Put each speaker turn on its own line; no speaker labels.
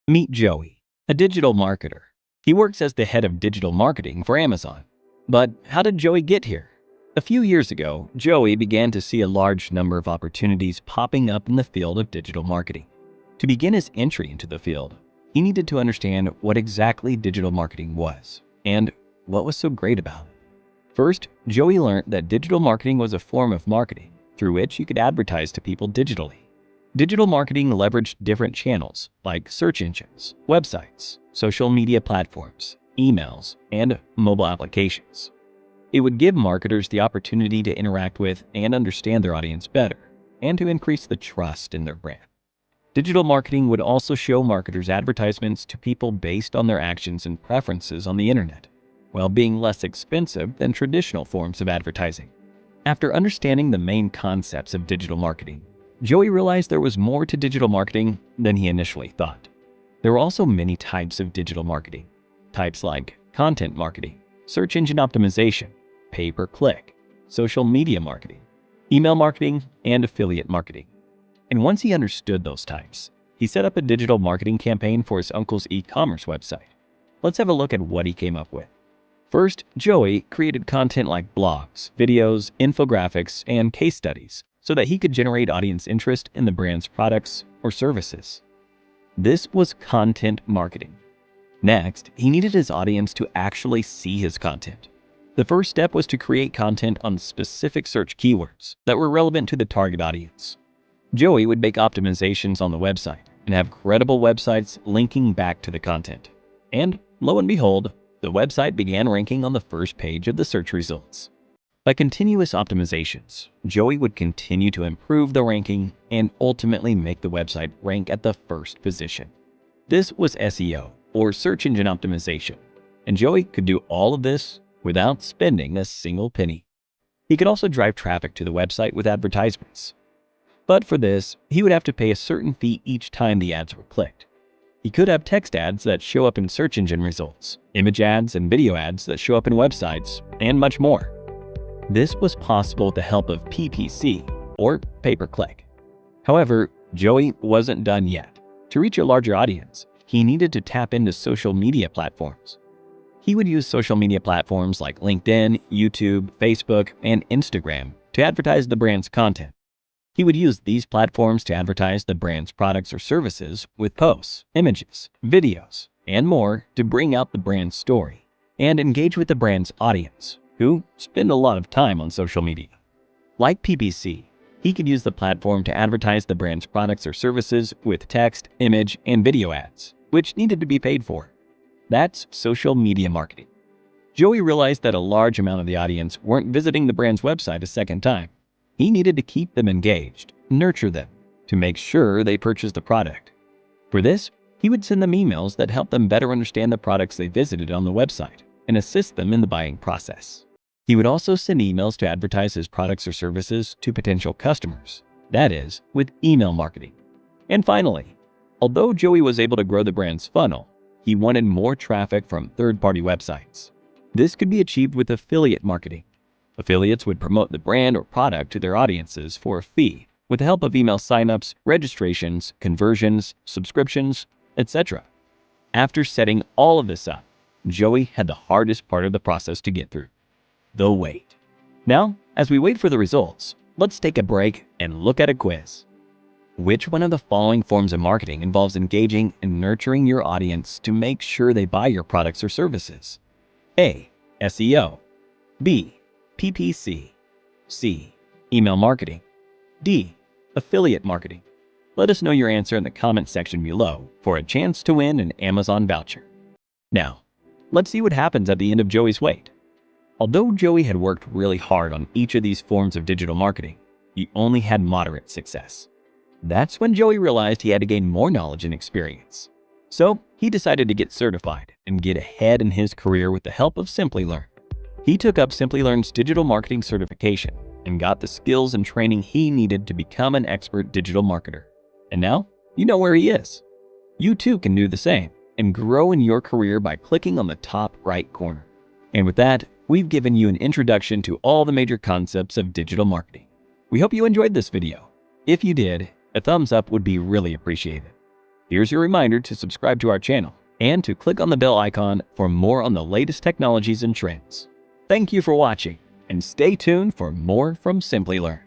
Meet Joey, a digital marketer. He works as the head of digital marketing for Amazon. But how did Joey get here? A few years ago, Joey began to see a large number of opportunities popping up in the field of digital marketing. To begin his entry into the field, he needed to understand what exactly digital marketing was and what was so great about it. First, Joey learned that digital marketing was a form of marketing through which you could advertise to people digitally. Digital marketing leveraged different channels like search engines, websites, social media platforms, emails, and mobile applications. It would give marketers the opportunity to interact with and understand their audience better, and to increase the trust in their brand. Digital marketing would also show marketers advertisements to people based on their actions and preferences on the internet, while being less expensive than traditional forms of advertising. After understanding the main concepts of digital marketing, Joey realized there was more to digital marketing than he initially thought. There were also many types of digital marketing. Types like content marketing, search engine optimization, pay-per-click, social media marketing, email marketing, and affiliate marketing. And once he understood those types, he set up a digital marketing campaign for his uncle's e-commerce website. Let's have a look at what he came up with. First, Joey created content like blogs, videos, infographics, and case studies so that he could generate audience interest in the brand's products or services. This was content marketing. Next, he needed his audience to actually see his content. The first step was to create content on specific search keywords that were relevant to the target audience. Joey would make optimizations on the website and have credible websites linking back to the content. And lo and behold, the website began ranking on the first page of the search results. By continuous optimizations, Joey would continue to improve the ranking and ultimately make the website rank at the first position. This was SEO, or search engine optimization, and Joey could do all of this without spending a single penny. He could also drive traffic to the website with advertisements. But for this, he would have to pay a certain fee each time the ads were clicked. He could have text ads that show up in search engine results, image ads and video ads that show up in websites, and much more. This was possible with the help of PPC, or pay-per-click. However, Joey wasn't done yet. To reach a larger audience, he needed to tap into social media platforms. He would use social media platforms like LinkedIn, YouTube, Facebook, and Instagram to advertise the brand's content. He would use these platforms to advertise the brand's products or services with posts, images, videos, and more to bring out the brand's story and engage with the brand's audience, who spend a lot of time on social media. Like PPC, he could use the platform to advertise the brand's products or services with text, image, and video ads, which needed to be paid for. That's social media marketing. Joey realized that a large amount of the audience weren't visiting the brand's website a second time. He needed to keep them engaged, nurture them, to make sure they purchased the product. For this, he would send them emails that helped them better understand the products they visited on the website and assist them in the buying process. He would also send emails to advertise his products or services to potential customers, that is, with email marketing. And finally, although Joey was able to grow the brand's funnel, he wanted more traffic from third-party websites. This could be achieved with affiliate marketing. Affiliates would promote the brand or product to their audiences for a fee with the help of email signups, registrations, conversions, subscriptions, etc. After setting all of this up, Joey had the hardest part of the process to get through: the wait. Now, as we wait for the results, let's take a break and look at a quiz. Which one of the following forms of marketing involves engaging and nurturing your audience to make sure they buy your products or services? A. SEO. B. PPC. C. Email marketing. D. Affiliate marketing. Let us know your answer in the comment section below for a chance to win an Amazon voucher. Now, let's see what happens at the end of Joey's wait. Although Joey had worked really hard on each of these forms of digital marketing, he only had moderate success. That's when Joey realized he had to gain more knowledge and experience. So he decided to get certified and get ahead in his career with the help of Simplilearn. He took up Simplilearn's digital marketing certification and got the skills and training he needed to become an expert digital marketer. And now, you know where he is. You too can do the same and grow in your career by clicking on the top right corner. And with that, we've given you an introduction to all the major concepts of digital marketing. We hope you enjoyed this video. If you did, a thumbs up would be really appreciated. Here's your reminder to subscribe to our channel and to click on the bell icon for more on the latest technologies and trends. Thank you for watching, and stay tuned for more from Simplilearn.